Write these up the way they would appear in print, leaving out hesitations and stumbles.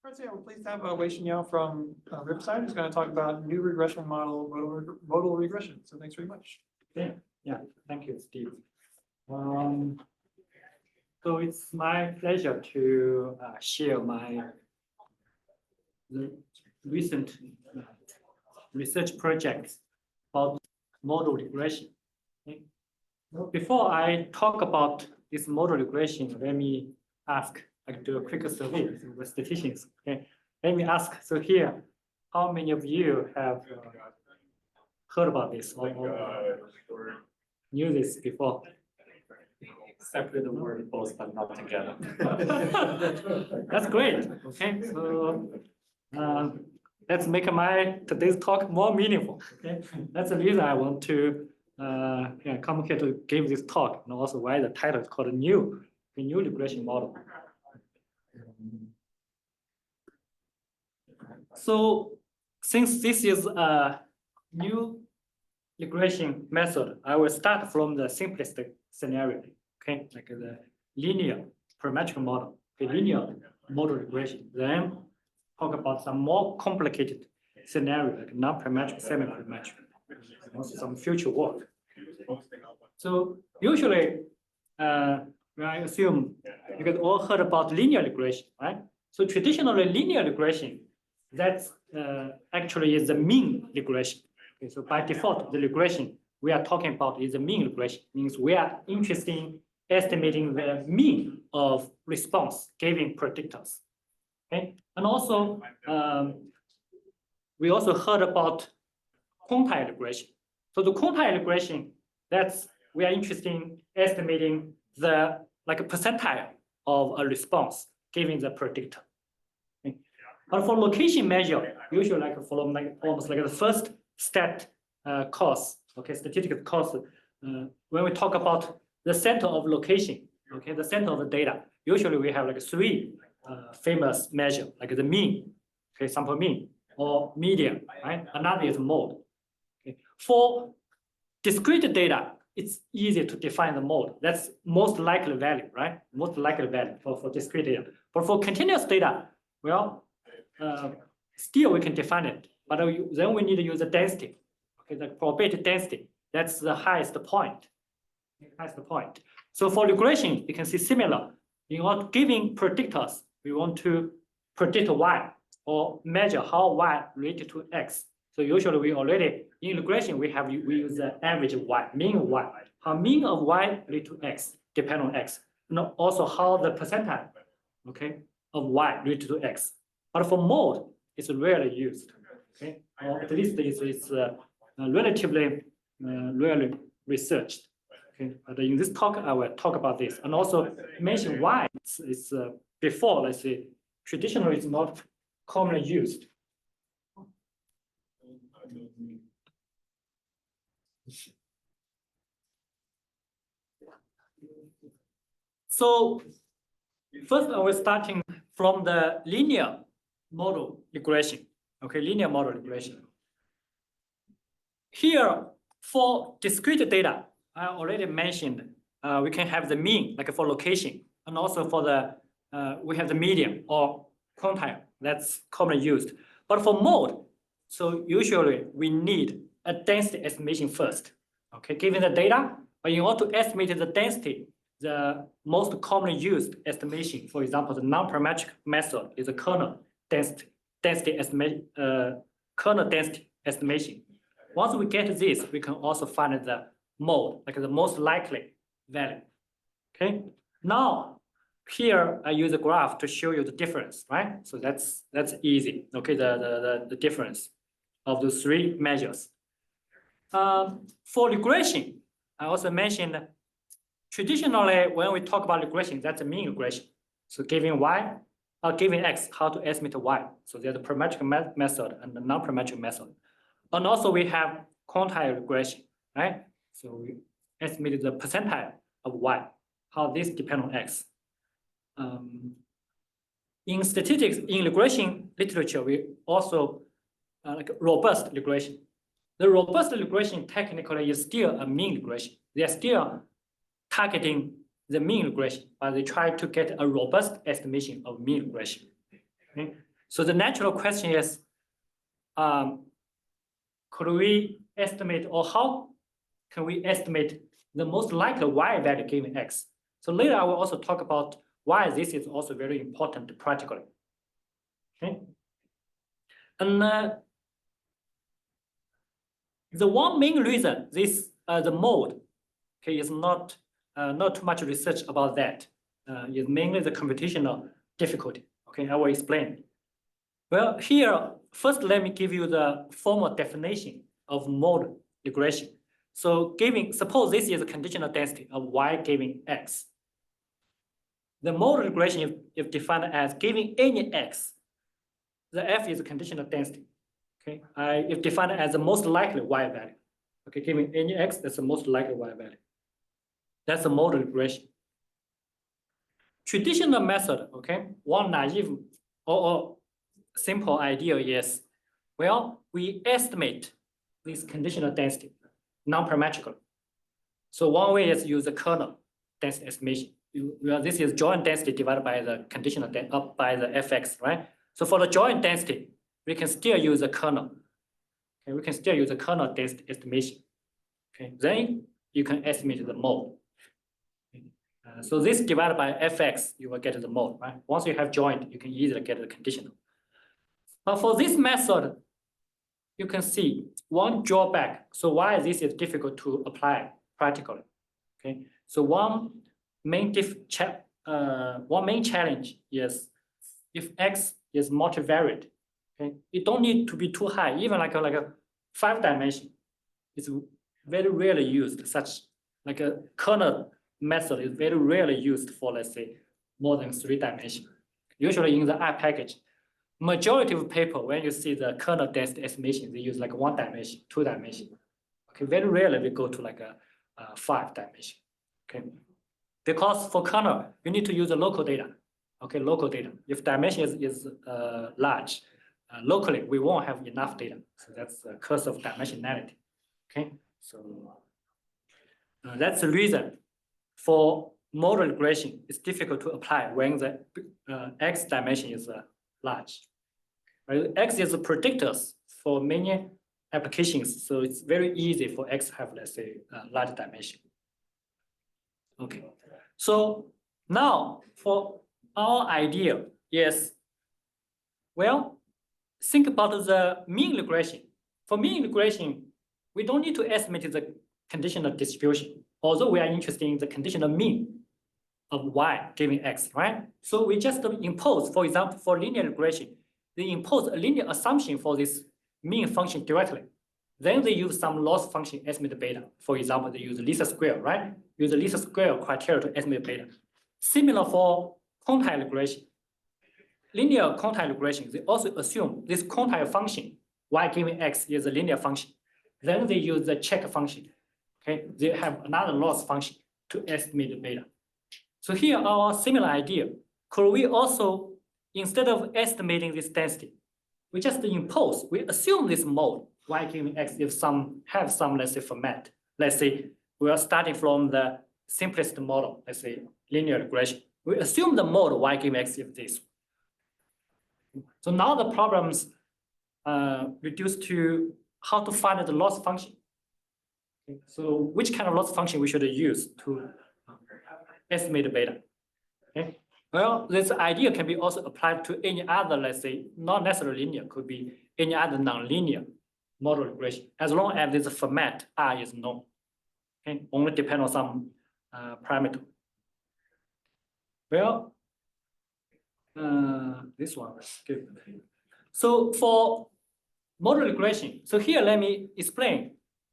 Right, so yeah, we're pleased to have Weixin from Riverside, who's going to talk about new regression model, modal regression. So thanks very much. Yeah, thank you, Steve. So it's my pleasure to share my recent research projects about modal regression. Okay. Before I talk about this modal regression, let me ask, I do a quick survey with statisticians. Okay, let me ask. So here, how many of you have heard about this or knew this before? Separate the word both, but not together. That's great. Okay, so let's make my today's talk more meaningful. Okay, that's the reason I want to come here to give this talk, and also why the title is called new regression model. So since this is a new regression method, I will start from the simplest scenario. Okay, like the linear parametric model, the linear model regression. Then talk about some more complicated scenario, like non-parametric, semi-parametric, and also some future work. So usually, I assume you guys all heard about linear regression, right? So traditionally, linear regression, that's actually is the mean regression. Okay, so by default, the regression we are talking about is the mean regression, means we are interested in estimating the mean of response given predictors. Okay, and also we also heard about quantile regression. So the quantile regression, that's we are interested in estimating the like a percentile of a response given the predictor. Okay. But for location measure, usually like from like almost like the first stat cost, okay, statistical cost. When we talk about the center of location, okay, the center of the data, usually we have like three famous measure, like the mean, okay, sample mean, or median, right? Another is mode. Okay. For discrete data, it's easy to define the mode. That's most likely value, right? Most likely value for discrete data. But for continuous data, well, still we can define it, but then we need to use the density. Okay, the probability density. That's the highest point. So for regression, you can see similar. In order giving predictors, we want to predict y or measure how y related to x. So usually we already in regression we use the average y, mean of y. How mean of y related to x depend on x. And also how the percentile, okay, of y related to x. But for mode, it's rarely used. Okay, or at least it's relatively rarely researched. Okay, but in this talk, I will talk about this and also mention why it's before, let's say, traditionally it's not commonly used. So first, I was starting from the linear model regression. Okay, linear model regression. Here, for discrete data, I already mentioned we can have the mean, like for location, and also for the we have the median or quantile. That's commonly used. But for mode, so usually we need a density estimation first. Okay, given the data, but in order to estimate the density, the most commonly used estimation, for example, the non-parametric method is a kernel density estimation. Once we get this, we can also find the mode, like the most likely value. Okay. Now, here I use a graph to show you the difference, right? So that's easy. Okay, the difference of the three measures. For regression, I also mentioned traditionally when we talk about regression, that's a mean regression. So giving y or giving x, how to estimate y. So there's the parametric method and the non-parametric method. And also we have quantile regression, right? So we estimated the percentile of y, how this depends on x. In statistics, in regression literature, we also like robust regression. The robust regression technically is still a mean regression. They are still targeting the mean regression, but they try to get a robust estimation of mean regression. Okay? So the natural question is, could we estimate, or how can we estimate the most likely y value given x? So later I will also talk about why this is also very important practically. Okay. And the one main reason this the mode, okay, is not too much research about that. Is mainly the computational difficulty. Okay, I will explain. Well, here first let me give you the formal definition of modal regression. So suppose this is a conditional density of y given x. The modal regression is defined as giving any x, the f is a conditional density. Okay, if defined as the most likely y value. Okay, giving any x, that's the most likely y value. That's the modal regression. Traditional method, okay, one naive or simple idea is, well, we estimate this conditional density non-parametrically. So one way is use the kernel density estimation. Well, this is joint density divided by the conditional up by the fx, right? So for the joint density, we can still use the kernel. Okay, we can still use the kernel density estimation. Okay, then you can estimate the mode. So this divided by fx, you will get the mode, right? Once you have joint, you can easily get the conditional. But for this method, you can see one drawback. So why this is difficult to apply practically? Okay, so one main challenge is if x is multivariate. Okay, it don't need to be too high, even like a 5 dimension. It's very rarely used. Such like a kernel method is very rarely used for, let's say, more than 3 dimensions. Usually in the R package, majority of paper, when you see the kernel density estimation, they use like 1 dimension, 2 dimension. Okay, very rarely we go to like a 5 dimension. Okay, because for kernel, you need to use the local data. Okay, local data. If dimension is large, locally we won't have enough data. So that's the curse of dimensionality. Okay, so that's the reason for modal regression. It's difficult to apply when the x dimension is large. Right? X is a predictors for many applications, so it's very easy for x to have, let's say, a large dimension. Okay, so now for our idea is, well, think about the mean regression. For mean regression, we don't need to estimate the conditional distribution, although we are interested in the conditional mean of y given x, right? So we just impose, for example, for linear regression, they impose a linear assumption for this mean function directly. Then they use some loss function estimate beta. For example, they use least square, right? Use the least square criteria to estimate beta. Similar for quantile regression. Linear quantile regression, they also assume this quantile function, y given x, is a linear function. Then they use the check function. Okay, they have another loss function to estimate the beta. So here our similar idea. Could we also, instead of estimating this density, we just impose, we assume this mode, y given x, if have some, let's say, format. Let's say we are starting from the simplest model, let's say linear regression. We assume the mode y given x is this. So now the problems reduced to how to find the loss function. Okay, so which kind of loss function we should use to estimate the beta? Okay. Well, this idea can be also applied to any other, let's say, not necessarily linear, could be any other non-linear model regression, as long as this format R is known. Okay, only depend on some parameter. Well, this one is good. So for model regression, so here let me explain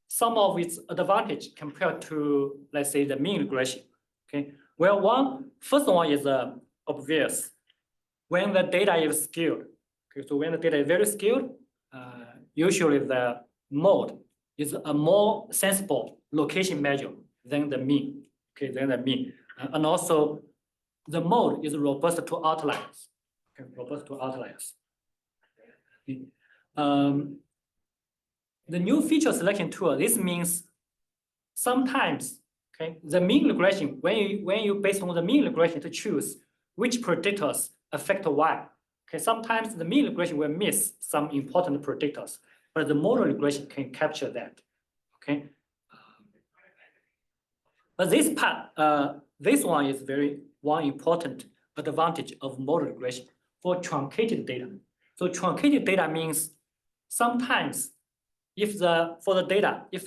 some of its advantage compared to, let's say, the mean regression. Okay, well, first one is obvious. When the data is skewed, okay, so when the data is very skewed, usually the mode is a more sensible location measure than the mean. Okay, than the mean, and also the mode is robust to outliers. Okay, robust to outliers. Okay. The new feature selection tool. This means sometimes, okay, the mean regression, when you based on the mean regression to choose which predictors affect y, Okay, sometimes the mean regression will miss some important predictors, but the modal regression can capture that. Okay. But this part, this one is one important advantage of modal regression for truncated data. So truncated data means sometimes if the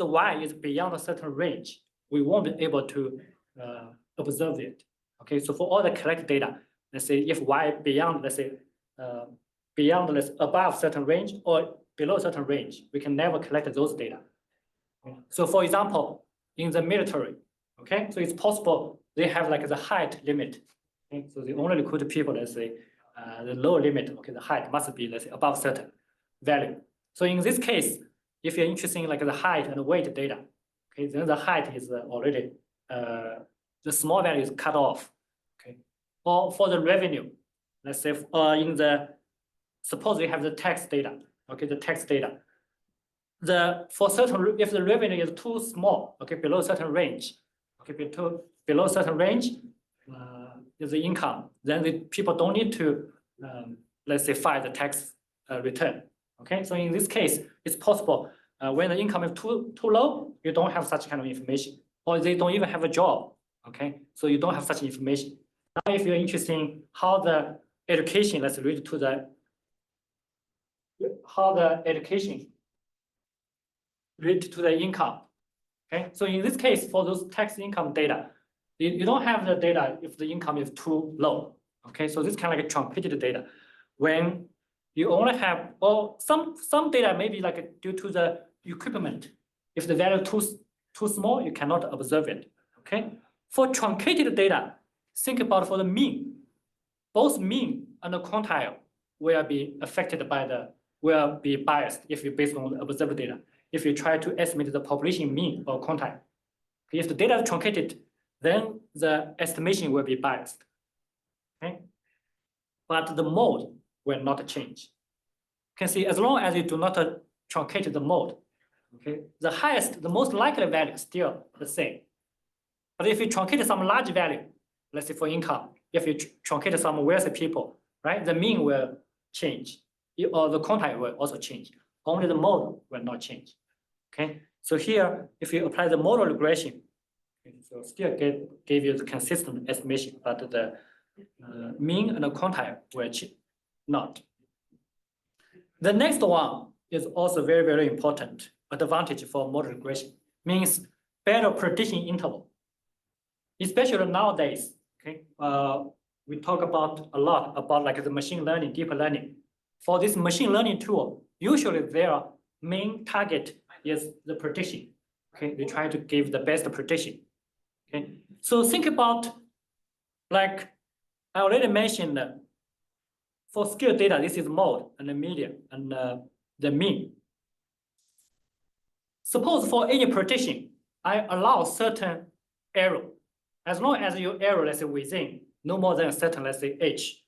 y is beyond a certain range, we won't be able to observe it. Okay, so for all the collected data, let's say if y beyond, let's say above certain range or below certain range, we can never collect those data. Okay. So for example, in the military, okay, so it's possible they have like the height limit. Okay, so they only recruit people, let's say, the lower limit, okay, the height must be, let's say, above certain value. So in this case, if you're interested in like the height and weight data, okay, then the height is already, the small value is cut off, okay. Or for the revenue, let's say suppose we have the tax data, okay, the tax data. If the revenue is too small, okay, below certain range, okay, below certain range is the income, then the people don't need to, let's say, file the tax return. Okay, so in this case, it's possible when the income is too low, you don't have such kind of information, or they don't even have a job. Okay, so you don't have such information. Now, if you're interested in how the education, let's read to the income. Okay, so in this case, for those tax income data, you don't have the data if the income is too low. Okay, so this is kind of like a truncated data. When you only have, or some data maybe like due to the equipment. If the value too small, you cannot observe it. Okay, for truncated data, think about for the mean. Both mean and the quantile will be affected by will be biased if you based on the observed data. If you try to estimate the population mean or quantile. If the data is truncated, then the estimation will be biased. Okay, but the mode will not change. You can see as long as you do not truncate the mode, okay, the most likely value is still the same. But if you truncate some large value, let's say for income, if you truncate some wealthy people, right, the mean will change, or the quantile will also change. Only the mode will not change. Okay, so here, if you apply the modal regression, so still give you the consistent estimation, but the mean and the quantile will not. The next one is also very, very important advantage for modal regression, means better prediction interval. Especially nowadays, okay, we talk a lot about like the machine learning, deep learning. For this machine learning tool, usually their main target is the prediction. Okay, they try to give the best prediction. Okay, so think about, like I already mentioned, for skewed data, this is mode and the median and the mean. Suppose for any prediction, I allow certain error. As long as your error, let's say within no more than a certain, let's say h,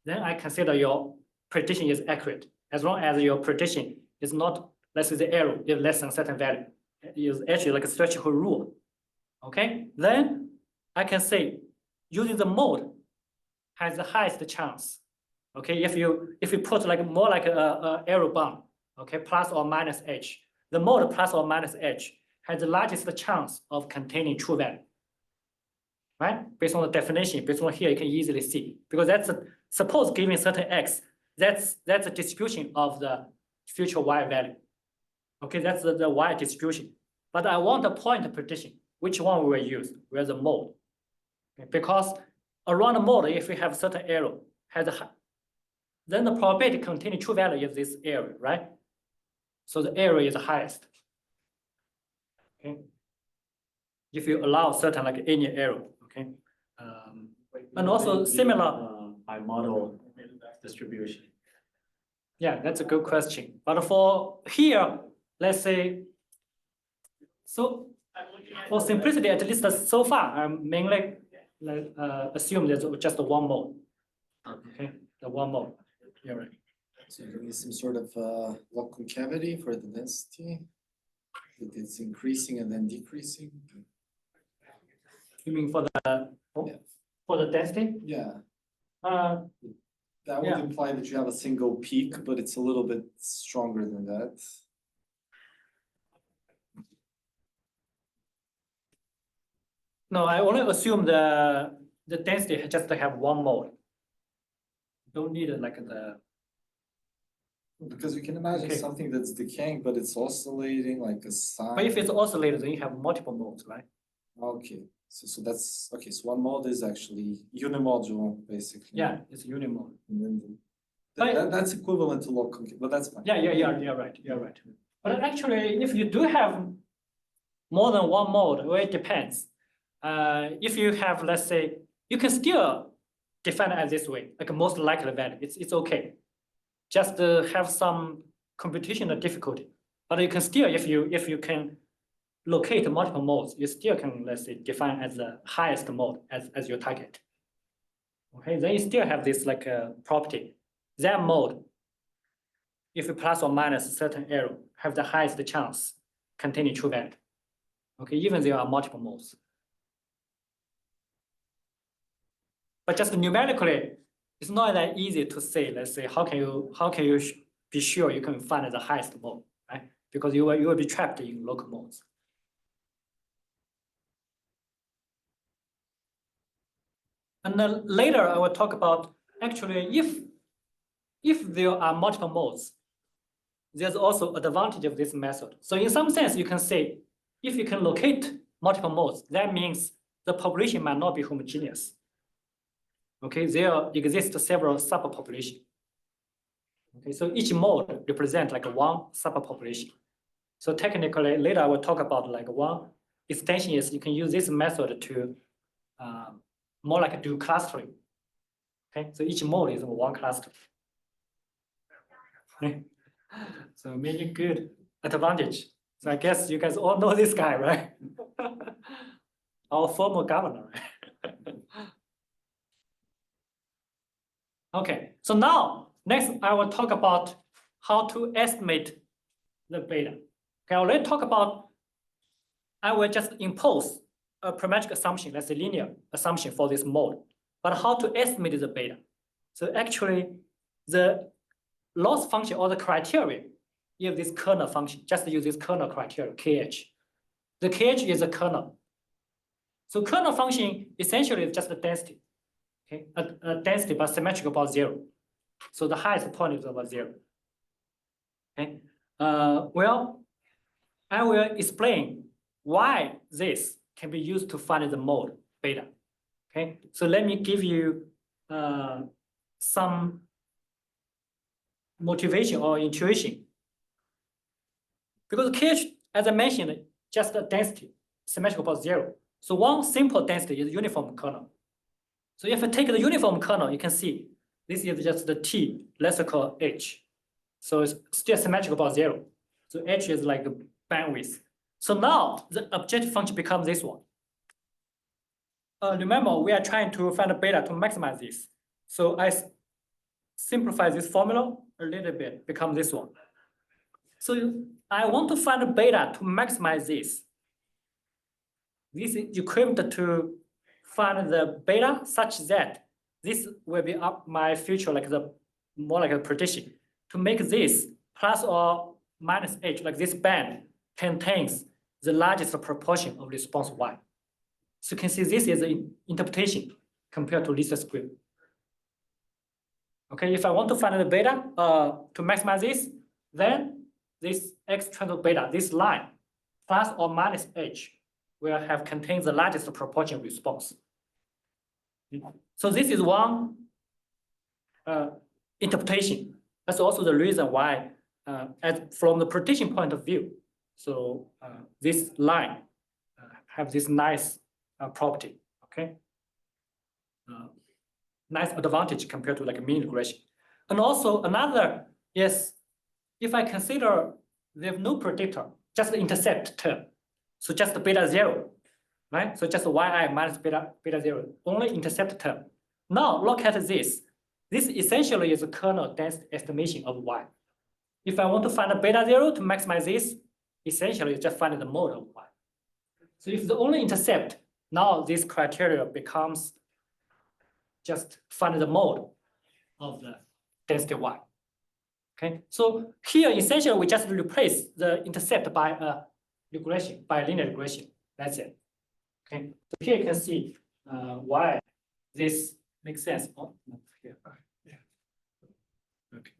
then I consider your prediction is accurate. As long as your prediction is not, let's say the error is less than a certain value, it is actually like a statistical rule. Okay, then I can say using the mode has the highest chance. Okay, if you put like more like a arrow bound, okay, plus or minus h, the mode plus or minus h has the largest chance of containing true value. Right? Based on the definition, based on here, you can easily see, because that's suppose given certain x, that's a distribution of the future y value. Okay, that's the y distribution. But I want a point prediction. Which one we will use? Where the mode. Okay, because around the mode, if we have certain error, then the probability containing true value is this area, right? So the area is the highest. Okay. If you allow certain like any error, okay. And also similar by model distribution. Yeah, that's a good question. But for here, let's say, so for simplicity, at least so far, I'm mainly assume there's just one mode. Okay, the one mode. Yeah, right. So there is some sort of log concavity for the density. It's increasing and then decreasing. You mean for the density? Yeah. That would Yeah. imply that you have a single peak, but it's a little bit stronger than that. No, I only assume the density just have one mode. Don't need like the, Because you can imagine Okay. something that's decaying, but it's oscillating like a sine. but if it's oscillated, then you have multiple modes, right? Okay, so that's, okay, so one mode is actually unimodule, basically. Yeah, it's unimode. And then But- that's equivalent to log concave, but that's fine. Yeah, you're right, you're right. But actually, if you do have more than one mode, well, it depends. If you have, let's say, you can still define it as this way, like a most likely value, it's okay. Just have some computational difficulty, but you can still, if you can locate multiple modes, you still can, let's say, define as the highest mode as your target. Okay, then you still have this like property. That mode, if you plus or minus a certain error, have the highest chance containing true value. Okay, even there are multiple modes. But just numerically, it's not that easy to say, let's say, how can you be sure you can find the highest mode, right? Because you will be trapped in local modes. And then later I will talk about actually if there are multiple modes, there's also advantage of this method. So in some sense, you can say, if you can locate multiple modes, that means the population might not be homogeneous. Okay, there exist several subpopulations. Okay, so each mode represents like one subpopulation. So technically, later I will talk about like one extension is you can use this method to more like do clustering. Okay, so each mode is one cluster. Okay. So many good advantage. So I guess you guys all know this guy, right? Our former governor. Okay, so now next I will talk about how to estimate the beta. Okay, I already talked about, I will just impose a parametric assumption, let's say linear assumption for this mode, but how to estimate the beta. So actually the loss function or the criteria, if this kernel function, just use this kernel criteria, KH. The KH is a kernel. So kernel function essentially is just a density. Okay, a density but symmetrical about 0. So the highest point is about 0. Okay, well, I will explain why this can be used to find the mode beta. Okay, so let me give you some motivation or intuition. Because KH, as I mentioned, just a density, symmetrical about 0. So one simple density is uniform kernel. So if I take the uniform kernel, you can see this is just the T, let's call H. So it's still symmetrical about 0. So H is like a bandwidth. So now the objective function becomes this one. Remember, we are trying to find a beta to maximize this. So I simplify this formula a little bit, become this one. So I want to find a beta to maximize this. This is equivalent to find the beta such that this will be up my future, like the more like a prediction. To make this plus or minus H, like this band contains the largest proportion of response Y. So you can see this is an interpretation compared to least square. Okay, if I want to find the beta to maximize this, then this X transpose beta, this line, plus or minus H, will have contained the largest proportion of response. So this is one interpretation. That's also the reason why, from the prediction point of view, so this line have this nice property, okay? Nice advantage compared to like a mean regression. And also another is, if I consider there's no predictor, just the intercept term, so just the beta 0, right? So just yi minus beta 0, only intercept term. Now look at this. This essentially is a kernel density estimation of y. If I want to find a beta 0 to maximize this, essentially just find the mode of y. So if the only intercept, now this criteria becomes just find the mode. of the density Y. Okay, so here essentially we just replace the intercept by a regression, by a linear regression. That's it. Okay, so here you can see why this makes sense. Oh, no, here. Okay.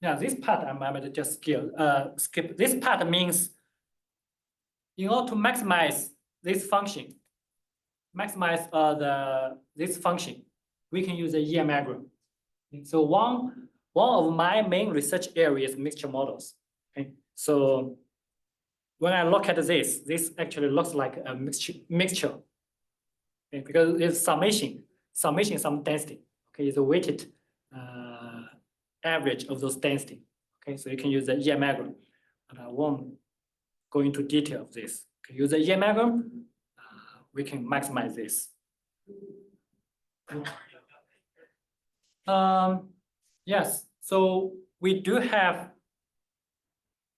Yeah, this part I might just skip. This part means in order to maximize this function, this function, we can use a EM-algorithm. So one of my main research areas is mixture models. Okay, so when I look at this actually looks like a mixture. Okay, because it's summation some density. Okay, it's a weighted average of those density. Okay, so you can use the EM algorithm, and I won't go into detail of this. Okay, use the EM algorithm, we can maximize this. Yes, so we do have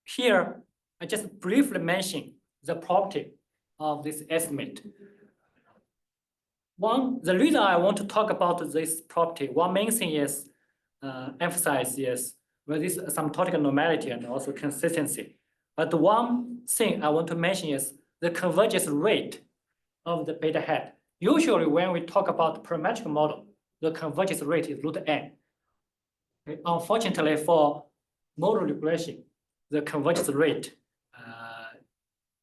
here. I just briefly mentioned the property of this estimate. The reason I want to talk about this property, one main thing is emphasize is this asymptotic normality and also consistency. But one thing I want to mention is the convergence rate of the beta hat. Usually when we talk about parametric model, the convergence rate is root n. Okay. Unfortunately for modal regression, the convergence rate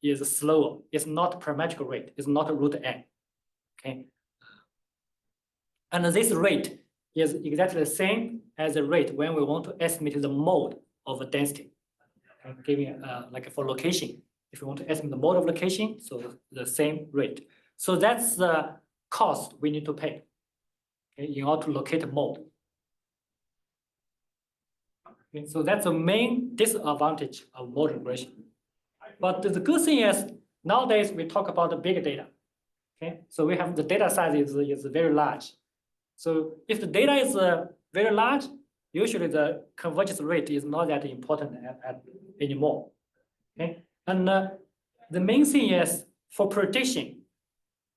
is slower. It's not parametric rate, it's not root n. Okay. And this rate is exactly the same as the rate when we want to estimate the mode of a density. Okay. Giving like for location, if you want to estimate the mode of location, so the same rate. So that's the cost we need to pay, okay, in order to locate a mode. Okay, so that's the main disadvantage of modal regression. But the good thing is nowadays we talk about the big data. Okay, so we have the data size is very large. So if the data is very large, usually the convergence rate is not that important anymore. Okay, and the main thing is for prediction,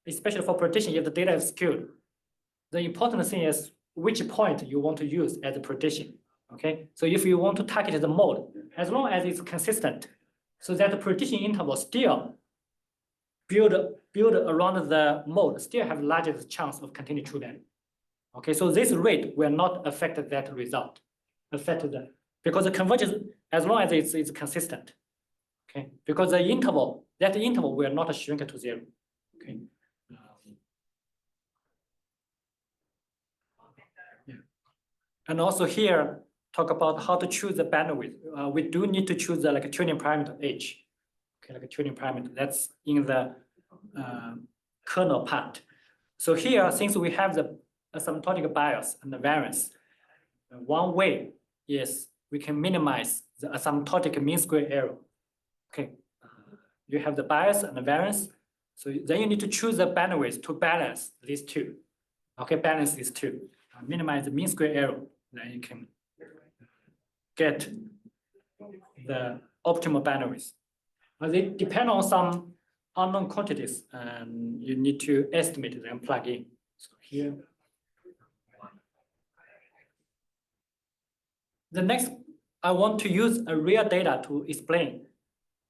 especially for prediction, if the data is skewed, the important thing is which point you want to use as a prediction. Okay, so if you want to target the mode, as long as it's consistent, so that the prediction interval still build around the mode, still have the largest chance of continued true value. Okay, so this rate will not affect that result, because the convergence, as long as it's consistent. Okay, because the interval, that interval will not shrink to 0. Okay. Yeah. And also here, talk about how to choose the bandwidth. We do need to choose the like tuning parameter H. Okay, like a tuning parameter. That's in the kernel part. So here, since we have the asymptotic bias and the variance, one way is we can minimize the asymptotic mean square error. Okay, you have the bias and the variance. So then you need to choose the bandwidth to balance these two. Okay, balance these two. Minimize the mean square error. Then you can get the optimal bandwidth. They depend on some unknown quantities, and you need to estimate them, plug in. So here. The next, I want to use a real data to explain,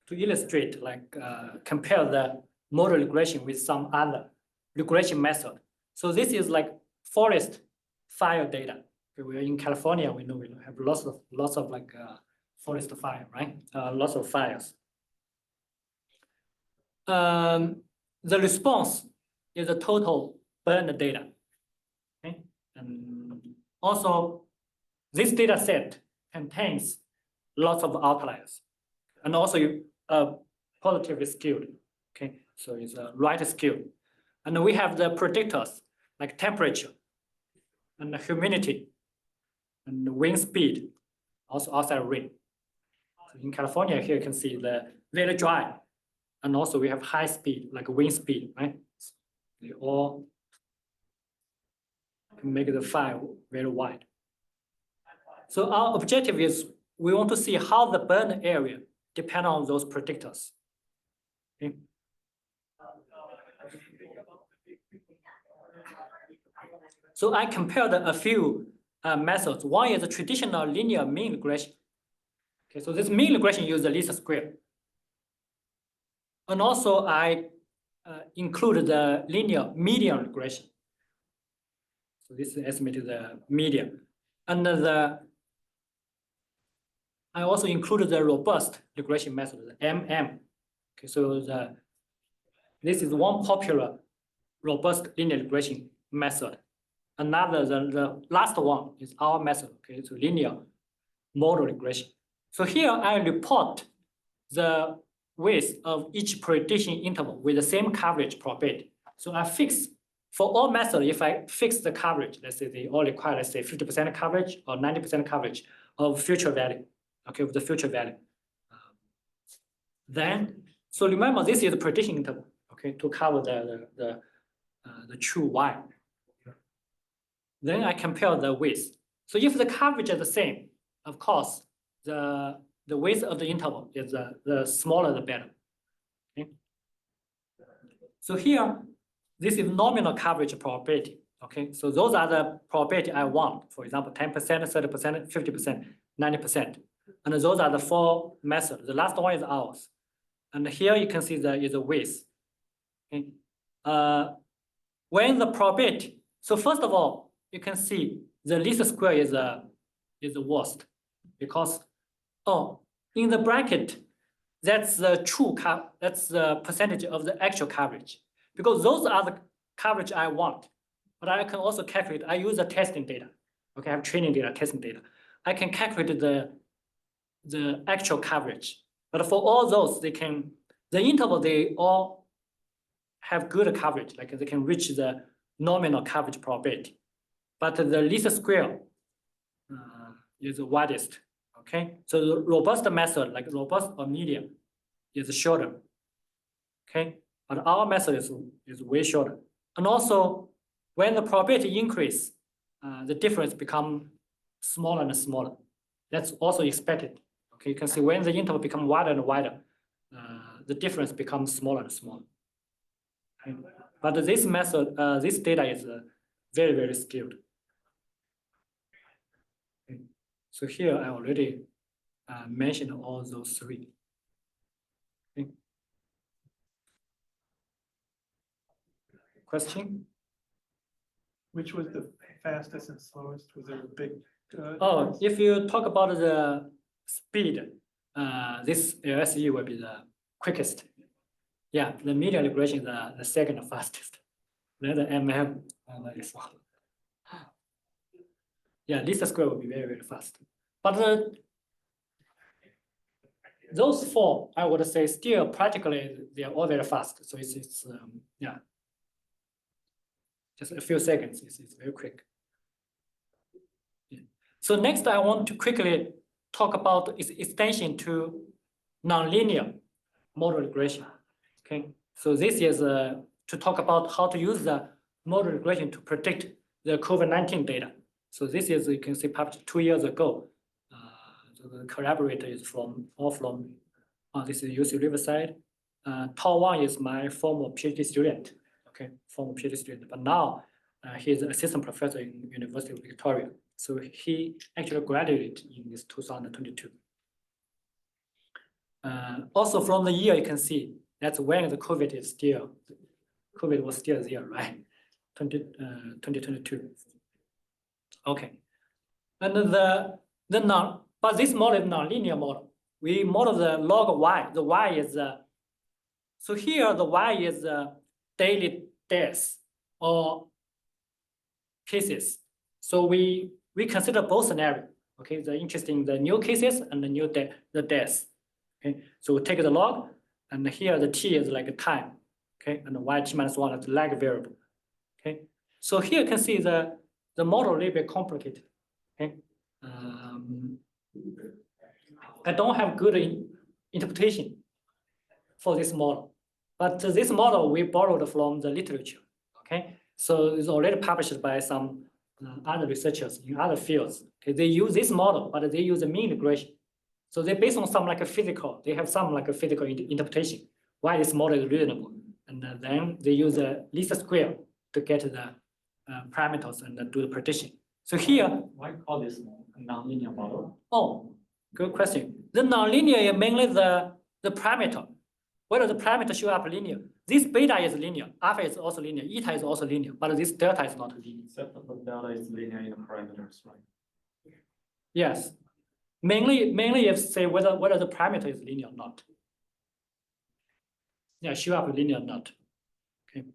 to illustrate, like compare the modal regression with some other regression method. So this is like forest fire data. We're in California. We know we have lots of like forest fire, right? Lots of fires. The response is the total burned data. Okay, and also this data set contains lots of outliers, and also positively skewed. Okay, so it's right skewed, and we have the predictors like temperature and the humidity and the wind speed, also outside rain. So in California, here you can see the very dry, and also we have high speed, like wind speed, right? So they all can make the fire very wide. So our objective is we want to see how the burn area depends on those predictors. Okay. So I compared a few methods. One is a traditional linear mean regression. Okay, so this mean regression uses the least square. And also I include the linear median regression. So this is estimated the median. And I also included the robust regression method, the MM. Okay, so this is one popular robust linear regression method. Another, the last one is our method, okay, so linear modal regression. So here I report the width of each prediction interval with the same coverage probability. So I fix, for all methods, if I fix the coverage, let's say they all require, let's say 50% coverage or 90% coverage of future value, okay, of the future value. Then, so remember this is the prediction interval, okay, to cover the true Y. Then I compare the width. So if the coverage is the same, of course, the width of the interval is the smaller the better. Okay. So here, this is nominal coverage probability. Okay, so those are the probability I want. For example, 10%, 30%, 50%, 90%. And those are the four methods. The last one is ours. And here you can see there is a width. Okay. When the probability, so first of all, you can see the least square is the worst because in the bracket, that's the true that's the percentage of the actual coverage because those are the coverage I want. But I can also calculate. I use the testing data. Okay, I have training data, testing data. I can calculate the actual coverage. But for all those, the interval they all have good coverage, like they can reach the nominal coverage probability. But the least square is the widest. Okay, so the robust method, like robust or median, is shorter. Okay, but our method is way shorter. And also, when the probability increase, the difference become smaller and smaller. That's also expected. Okay, you can see when the interval become wider and wider, the difference becomes smaller and smaller. Okay. But this method, this data is very, very skewed. Okay. So here I already mentioned all those three. Okay. Question? Which was the fastest and slowest? Was there a big? If you talk about the speed, this LSE will be the quickest. Yeah, the median regression is the second fastest. Then the MM is one. Yeah, least square will be very, very fast. But those four, I would say, still practically they are all very fast. So it's yeah, just a few seconds. It's very quick. Yeah. So next, I want to quickly talk about its extension to nonlinear modal regression. Okay, so this is to talk about how to use the modal regression to predict the COVID-19 data. So this is, you can see, published 2 years ago. The collaborator is this is UC Riverside. Tao Wang is my former PhD student. Okay, former PhD student, but now he's an assistant professor in University of Victoria. So he actually graduated in this 2022. Also from the year, you can see that's when the COVID was still there, right? 2022. Okay, and but this model is non-linear model. We model the log y. The y is so here the y is daily deaths or cases. So we consider both scenarios. Okay, the new cases and the deaths. Okay, so we take the log, and here the t is like a time. Okay, and the y t minus 1 is the lag variable. Okay, so here you can see the model a little bit complicated. Okay, I don't have good interpretation for this model, but this model we borrowed from the literature. Okay, so it's already published by some other researchers in other fields. Okay, they use this model, but they use a mean regression. So they based on some like a physical, they have some like a physical interpretation why this model is reasonable, and then they use a least square to get the parameters and do the prediction. So here, Why call this a nonlinear model? oh, good question. The nonlinear is mainly the parameter. Whether the parameter show up linear. This beta is linear, alpha is also linear, eta is also linear, but this delta is not linear. Except that the delta is linear in the parameters, right? Yes. Mainly if say whether the parameter is linear or not. Yeah, show up linear or not. Okay.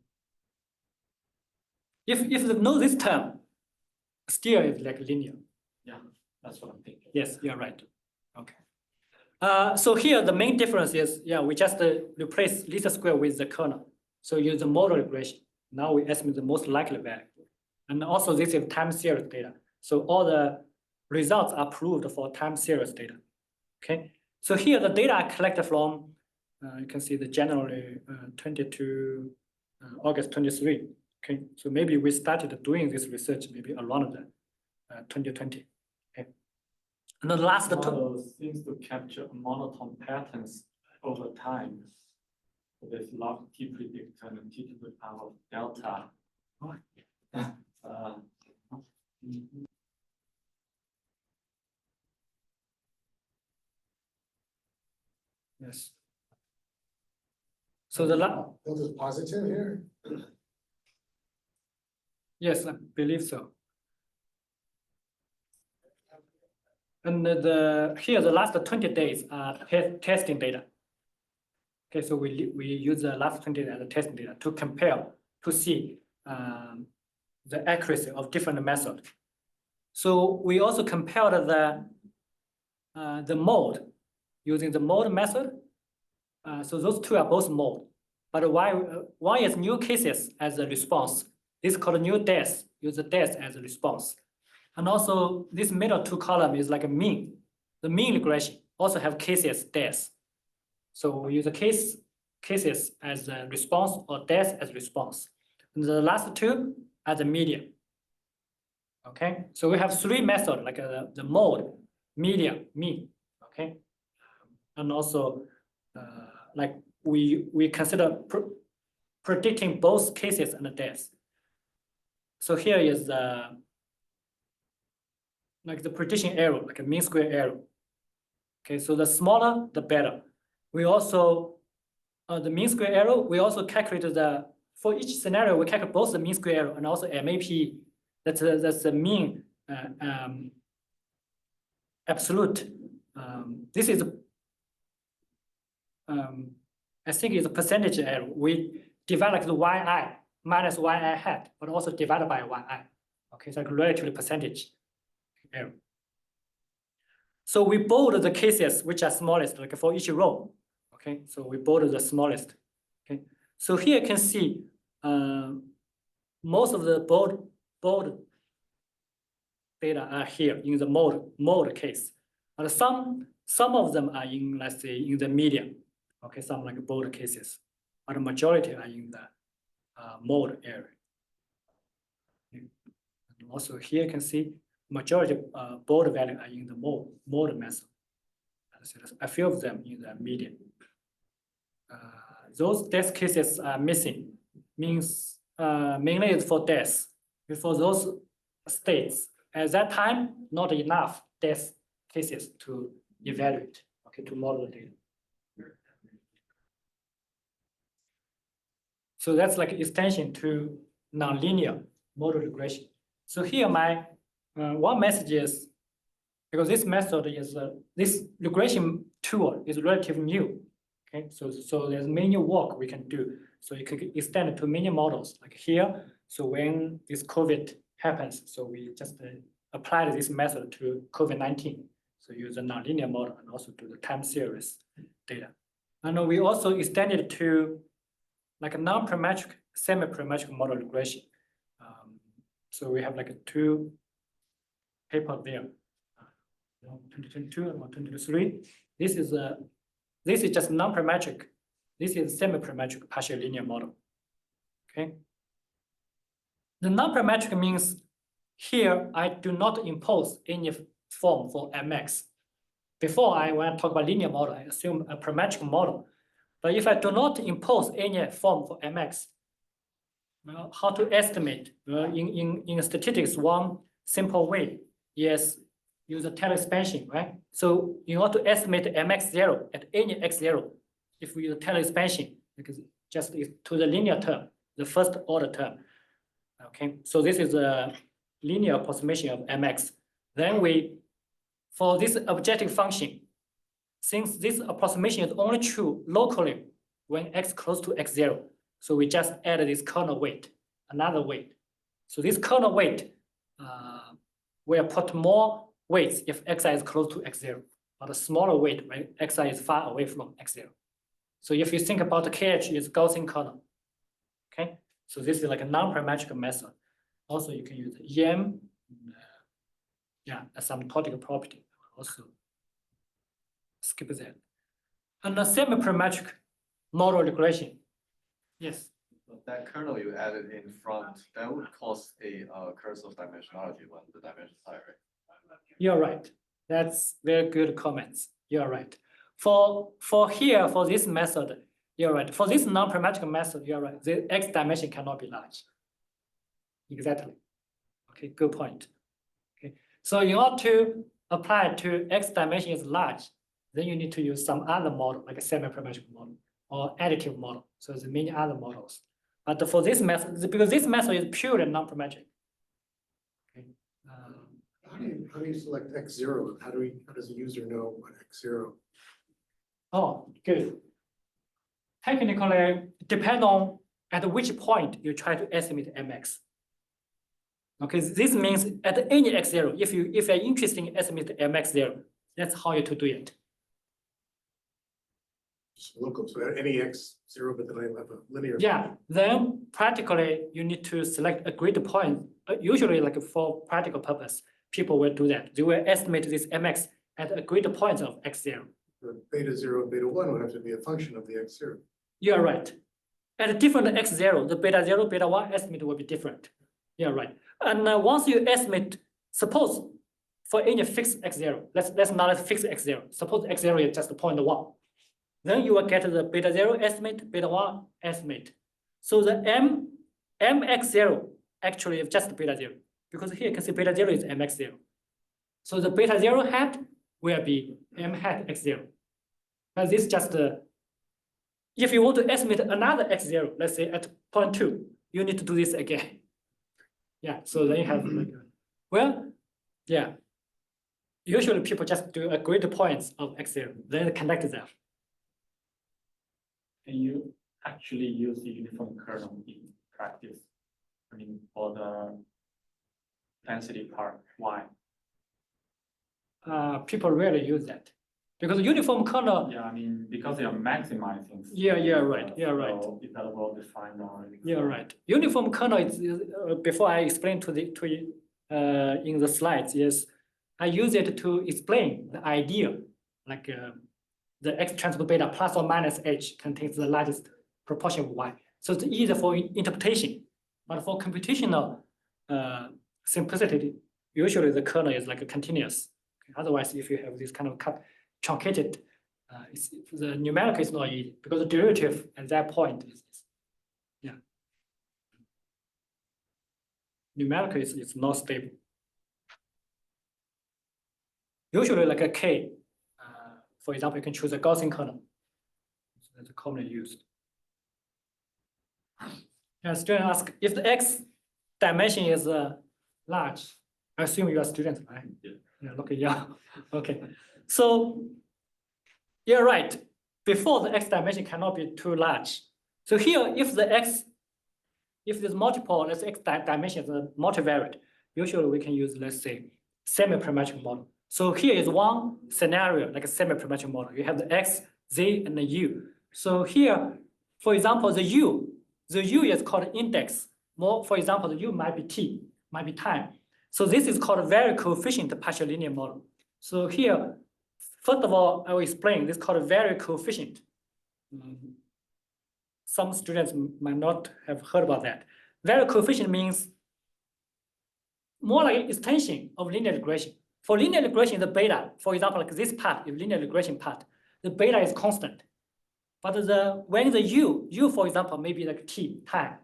If they know this term, still is like linear. Yeah, that's what I'm thinking. Yes, you're right. Okay. So here the main difference is, yeah, we just replace least square with the kernel. So use the modal regression. Now we estimate the most likely value. And also this is time series data. So all the results are proved for time series data. Okay. So here the data are collected from, you can see the January 22, August 23. Okay. So maybe we started doing this research maybe around the 2020. Okay. And the last The model seems to capture monotone patterns over time. With log t predictor and t to the power of delta. yes. So the last, Delta is positive here? yes, I believe so. And here the last 20 days are testing data. Okay, so we use the last 20 days as testing data to compare to see the accuracy of different methods. So we also compared the mode using the mode method. So those two are both mode, but one is new cases as a response. This is called new deaths. Use the deaths as a response. And also this middle two column is like a mean. The mean regression also have cases deaths. So we use the cases as a response or deaths as response. And the last two as a median. Okay, so we have three methods like the mode, median, mean. Okay, and also like we consider predicting both cases and the deaths. So here is like the prediction error, like a mean square error. Okay, so the smaller, the better. We also, the mean square error, we also calculated for each scenario, we calculate both the mean square error and also MAP. That's the mean absolute. This is, I think it's a percentage error. We divide like the yi minus yi hat, but also divided by yi. Okay, so like relatively percentage error. So we bold the cases which are smallest, like for each row. Okay, so we bold the smallest. Okay, so here you can see most of the bold data are here in the mode case, but some of them are in, let's say, in the median. Okay, some like bold cases, but the majority are in the mode area. Okay. And also here you can see majority bold value are in the mode method. A few of them in the median. Those death cases are missing, means mainly it's for deaths. For those states, at that time, not enough death cases to evaluate, okay, to model the data. So that's like extension to nonlinear model regression. So here my one message is, because this method is this regression tool is relatively new. Okay, so there's many work we can do. So you can extend it to many models like here. So when this COVID happens, so we just applied this method to COVID-19. So use a nonlinear model and also do the time series data. And we also extended it to like a non-parametric, semi-parametric model regression. So we have like two papers there, 2022 and 2023. This is just non-parametric. This is semi-parametric partial linear model. Okay. The non-parametric means here I do not impose any form for MX. Before when I talk about linear model, I assume a parametric model. But if I do not impose any form for MX, Well, how to estimate? Well, in statistics, one simple way is use a Taylor expansion, right? So in order to estimate mx0 at any x0, if we use Taylor expansion, because just to the linear term, the first order term. Okay, so this is a linear approximation of mx. Then for this objective function, since this approximation is only true locally when x close to x0, so we just add this kernel weight, another weight. So this kernel weight will put more weights if xi is close to x0, but a smaller weight when xi is far away from x0. So if you think about the KH is Gaussian kernel, okay? So this is like a non-parametric method. Also, you can use EM, asymptotic property. Also, skip that. And the semi-parametric modal regression. Yes. That kernel you added in front, that would cause a curse of dimensionality when the dimension is high, right? You're right. That's very good comments. You're right. For this method, you're right. For this non-parametric method, you're right. The x dimension cannot be large. Exactly. Okay, good point. Okay, so in order to apply to x dimension is large, then you need to use some other model, like a semi-parametric model or additive model. So there's many other models. But for this method, because this method is purely non-parametric. Okay. How do you select x0? How does the user know what x0? Oh, good. Technically, depend on at which point you try to estimate mx. Okay, this means at any x0, if you're interested in estimating mx0, that's how you to do it. Local, so at any x0, but then I have a linear. Yeah, then practically you need to select a grid point. Usually, like for practical purpose, people will do that. They will estimate this mx at a grid point of x0. The beta 0 and beta 1 would have to be a function of the x0. You are right. At different x0, the beta 0, beta 1 estimate will be different. You are right. And once you estimate, suppose for any fixed x0, let's not fix x0. Suppose x0 is just 0.1. Then you will get the beta 0 estimate, beta 1 estimate. So the mx0 actually is just beta 0, because here you can see beta 0 is mx0. So the beta 0 hat will be m hat x0. But this just, if you want to estimate another x0, let's say at 0.2, you need to do this again. Yeah, so then you have, well, yeah. Usually people just do a grid points of x0, then connect them. Can you actually use the uniform kernel in practice? I mean, for the density part, why? People rarely use that because uniform kernel. Yeah, I mean, because they are maximizing. Yeah, right. Yeah, right. So it's not well defined or. Yeah, right. Uniform kernel is before I explain to you in the slides. Yes, I use it to explain the idea, like the x transpose beta plus or minus h contains the largest proportion of y. So it's easy for interpretation, but for computational simplicity, usually the kernel is like a continuous. Otherwise, if you have this kind of truncated, the numerical is not easy because the derivative at that point is numerical is not stable. Usually, like a k, for example, you can choose a Gaussian kernel. That's commonly used. Yeah, student ask if the x dimension is large. I assume you are students, right? Yeah, okay, yeah, okay. So you're right. Before the x dimension cannot be too large. So here, if there's multiple, let's say x dimension is a multivariate, usually we can use, let's say, semi-parametric model. So here is one scenario, like a semi-parametric model. You have the x, z, and the u. So here, for example, the u is called index. More, for example, the u might be t, might be time. So this is called a very coefficient partial linear model. So here, first of all, I will explain this is called a very coefficient. Some students might not have heard about that. Very coefficient means more like an extension of linear regression. For linear regression, the beta, for example, like this part is linear regression part, the beta is constant. But when the u, for example, maybe like t, time.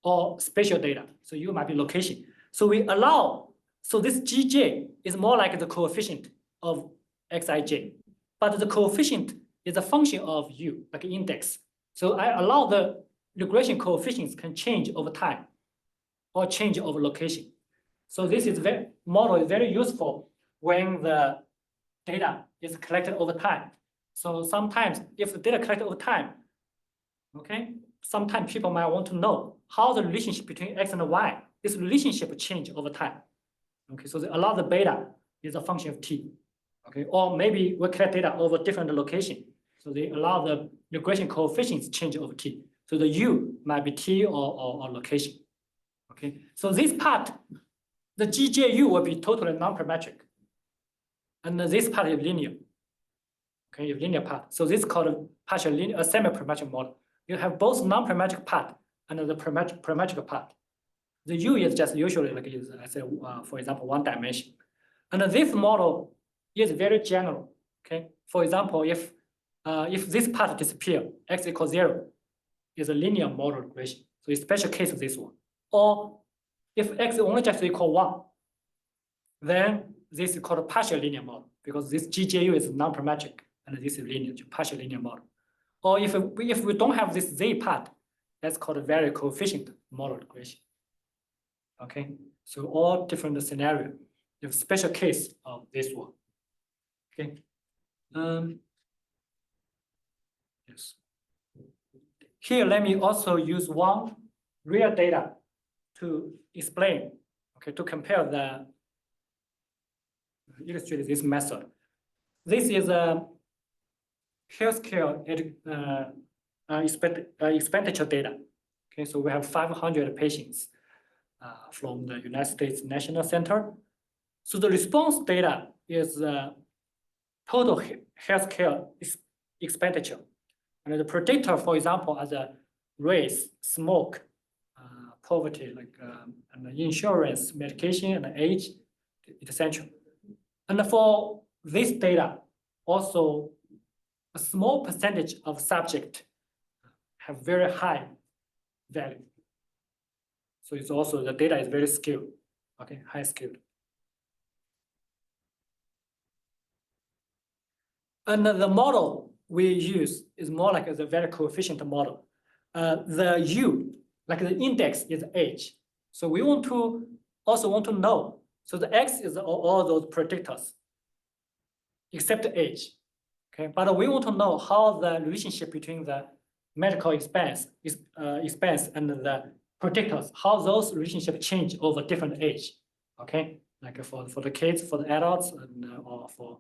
or spatial data. So U might be location. So we allow, so this Gj is more like the coefficient of Xij, but the coefficient is a function of U, like an index. So I allow the regression coefficients can change over time or change over location. So this is model is very useful when the data is collected over time. So sometimes if the data collected over time, okay, sometimes people might want to know how the relationship between X and Y, this relationship change over time. Okay, so a lot of the beta is a function of T. Okay, or maybe we collect data over different location. So they allow the regression coefficients change over T. So the U might be T or location. Okay, so this part, the GJU will be totally non-parametric. And this part is linear. Okay, linear part. So this is called a partial linear, a semi-parametric model. You have both non-parametric part and the parametric part. The U is just usually like is, I say, for example, one dimension. And this model is very general. Okay, for example, if this part disappear, X equals 0 is a linear model regression. So it's special case of this one. Or if X only just equal 1, then this is called a partial linear model because this GJU is non-parametric and this is linear, partial linear model. Or if we don't have this Z part, that's called a very coefficient model regression. Okay, so all different scenario. You have special case of this one. Okay. Yes. Here, let me also use one real data to explain, okay, to compare the, illustrate this method. This is a healthcare expenditure data. Okay, so we have 500 patients from the United States National Center. So the response data is total healthcare expenditure. And the predictor, for example, are the race, smoke, poverty, like and insurance, medication, and age, etc. And for this data, also a small percentage of subject have very high value. So it's also the data is very skewed, okay, high skewed. And the model we use is more like a very coefficient model. The U, like the index is age. So we want to also want to know. So the X is all those predictors, except the age. Okay, but we want to know how the relationship between the medical expense and the predictors, how those relationships change over different age. Okay, like for the kids, for the adults, and or for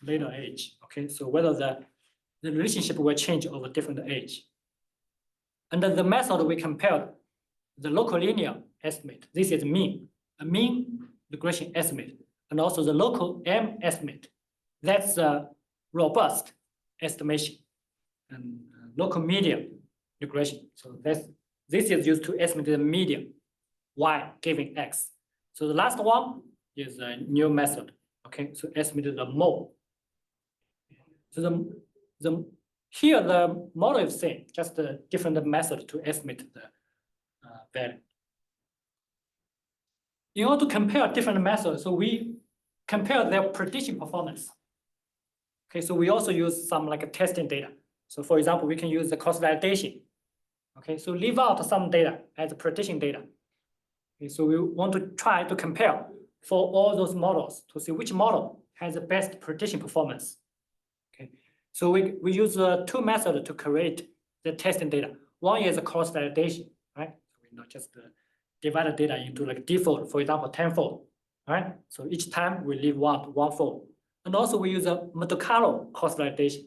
later age. Okay, so whether the relationship will change over different age. And then the method we compared the local linear estimate. This is mean, a mean regression estimate, and also the local M estimate. That's a robust estimation and local median regression. So this is used to estimate the median Y given X. So the last one is a new method. Okay, so estimate the mode. So here the model is same, just a different method to estimate the value. In order to compare different methods, so we compare their prediction performance. Okay, so we also use some like a testing data. So for example, we can use the cross validation. Okay, so leave out some data as prediction data. Okay, so we want to try to compare for all those models to see which model has the best prediction performance. Okay, so we use two methods to create the testing data. One is a cross validation, right? So we not just divide the data into like default, for example, 10-fold, right? So each time we leave one fold. And also we use a Monte Carlo cross validation.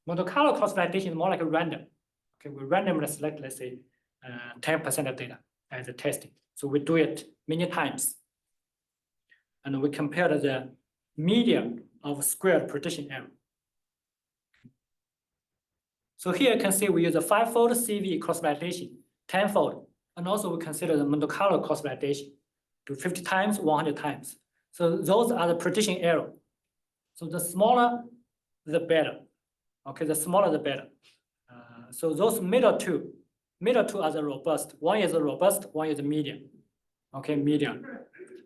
Monte Carlo cross validation is more like a random. Okay, we randomly select, let's say, 10% of data as a testing. So we do it many times. And we compare the median of squared prediction error. So here you can see we use a 5-fold CV cross validation, 10-fold, and also we consider the Monte Carlo cross validation, do 50 times, 100 times. So those are the prediction error. So the smaller, the better. Okay, the smaller, the better. So those middle two middle two are the robust. One is the robust, one is the medium. Okay, medium.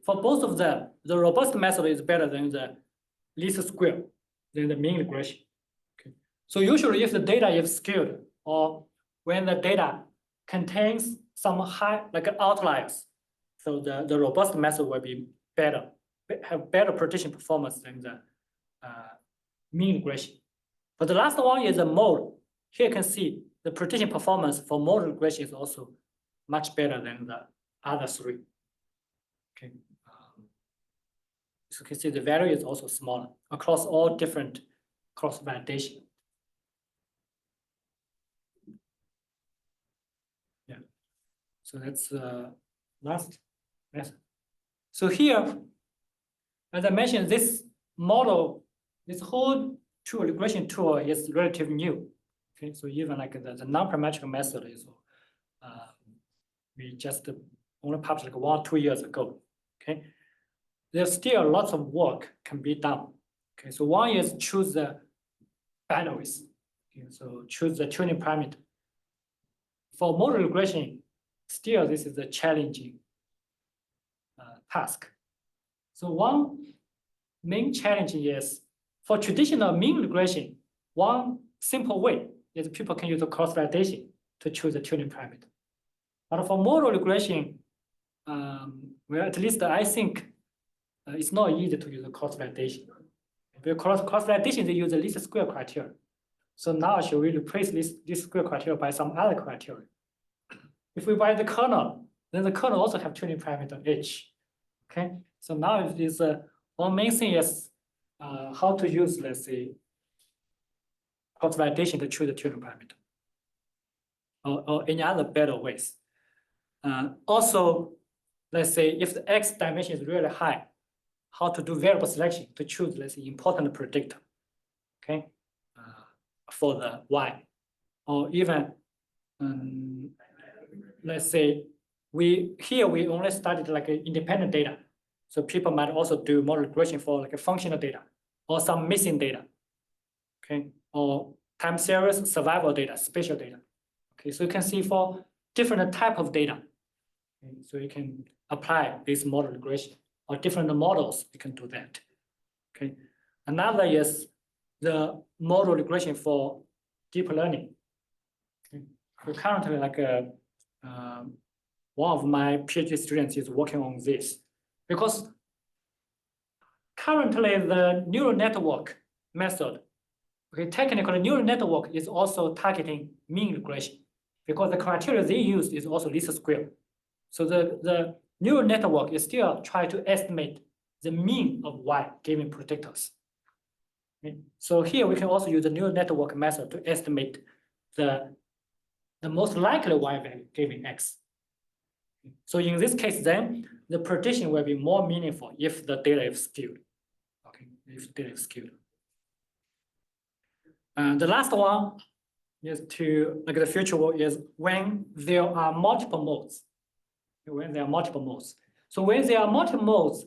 For both of them, the robust method is better than the least square, than the mean regression. Okay. So usually if the data is skewed or when the data contains some high, like outliers, so the robust method will be better, have better prediction performance than the mean regression. But the last one is a mode. Here you can see the prediction performance for modal regression is also much better than the other three. Okay. So you can see the value is also smaller across all different cross validation. Yeah. So that's last method. So here, as I mentioned, this model, this whole tool, regression tool is relatively new. Okay, so even like the non-parametric method is, we just only published like 1 or 2 years ago. Okay, there's still lots of work can be done. Okay, so one is choose the bandwidth. Okay, so choose the tuning parameter. For modal regression, still this is a challenging task. So one main challenge is for traditional mean regression, one simple way is people can use a cross-validation to choose a tuning parameter. But for modal regression, well, at least I think it's not easy to use a cross-validation. Because cross-validation, they use the least square criteria. So now should we replace this square criteria by some other criteria? If we buy the kernel, then the kernel also have tuning parameter H. Okay, so now it is one main thing is how to use, let's say, cross-validation to choose the tuning parameter, or any other better ways. Also, let's say if the X dimension is really high, how to do variable selection to choose, let's say, important predictor, okay, for the Y, or even, let's say, we only studied like independent data, so people might also do model regression for like a functional data or some missing data, okay, or time series survival data, spatial data. Okay, so you can see for different type of data, okay, so you can apply this model regression or different models, you can do that. Okay, another is the model regression for deep learning. Okay, so currently, like one of my PhD students is working on this because currently the neural network method, okay, technically neural network is also targeting mean regression because the criteria they use is also least square. So the neural network is still trying to estimate the mean of Y given predictors. Okay. So here we can also use the neural network method to estimate the most likely Y value given X. So in this case, then the prediction will be more meaningful if the data is skewed. Okay, if data is skewed. And the last one is to like the future work is when there are multiple modes. When there are multiple modes. So when there are multiple modes,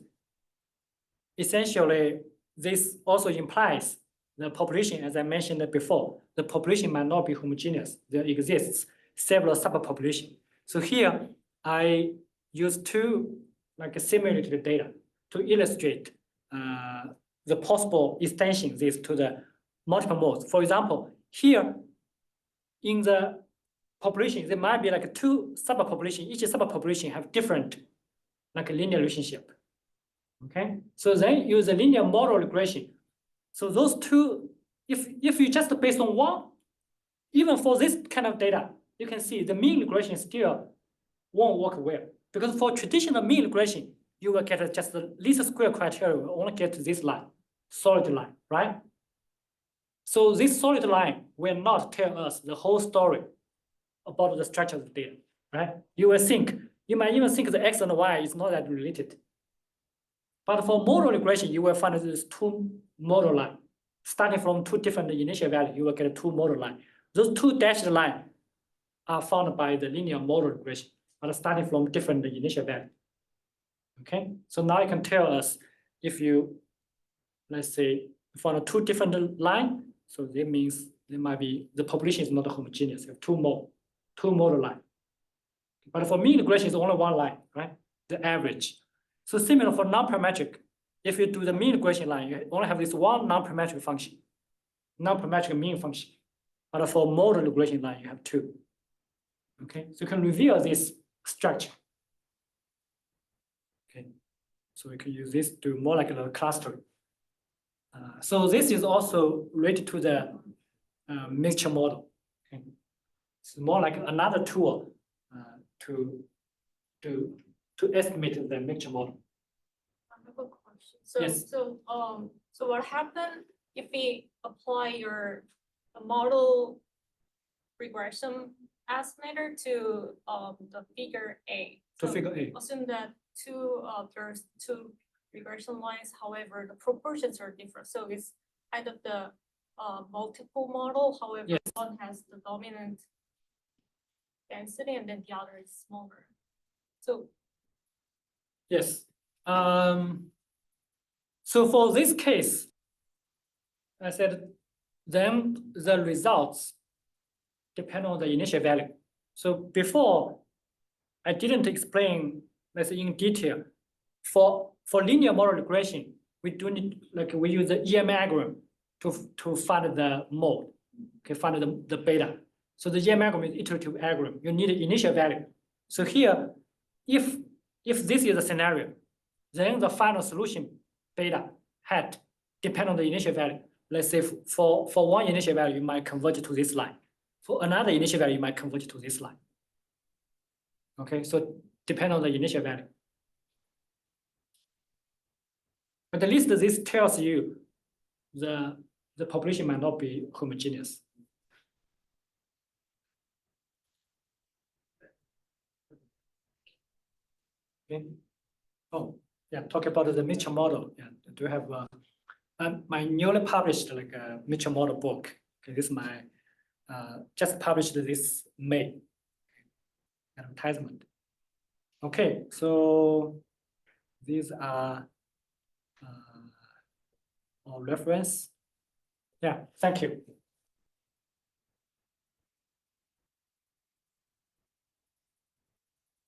essentially this also implies the population, as I mentioned before, the population might not be homogeneous. There exists several subpopulations. So here I use two like simulated data to illustrate the possible extension this to the multiple modes. For example, here in the population, there might be like two subpopulation. Each subpopulation have different like a linear relationship. Okay, so then use a linear model regression. So those two, if you just based on one, even for this kind of data, you can see the mean regression still won't work well. Because for traditional mean regression, you will get just the least square criteria, will only get this line, solid line, right? So this solid line will not tell us the whole story about the structure of the data, right? You might even think the X and Y is not that related. But for modal regression, you will find there's two model lines. Starting from two different initial values, you will get two model lines. Those two dashed lines are found by the linear model regression, but starting from different initial values. Okay, so now you can tell us if you, let's say, found two different lines, so that means there might be, the population is not homogeneous, you have two more. two model line. But for mean regression, it's only one line, right? The average. So similar for non-parametric, if you do the mean regression line, you only have this one non-parametric function, non-parametric mean function. But for modal regression line, you have two. Okay, so you can reveal this structure. Okay, so we can use this to more like a cluster. So this is also related to the mixture model. Okay. It's more like another tool to estimate the mixture model. I have a question. So, Yes. so what happened if we apply your model regression estimator to the figure A? To So figure A. assume that there's two regression lines, however, the proportions are different. So it's kind of the multiple model, however, Yes. one has the dominant density and then the other is smaller. So Yes. So for this case, I said, then the results depend on the initial value. So before, I didn't explain this in detail. For linear model regression, we do need, like we use the EM algorithm to find the mode, okay, find the beta. So the EM algorithm is iterative algorithm. You need an initial value. So here, if this is a scenario, then the final solution beta hat depend on the initial value. Let's say for one initial value, you might convert it to this line. For another initial value, you might convert it to this line. Okay, so depend on the initial value. But at least this tells you the population might not be homogeneous. Okay. Oh, yeah, talk about the mixture model. Yeah, do you have my newly published like a mixture model book? Okay, this is my just published this May advertisement. Okay, so these are our reference. Yeah, thank you.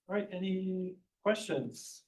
All right, any questions?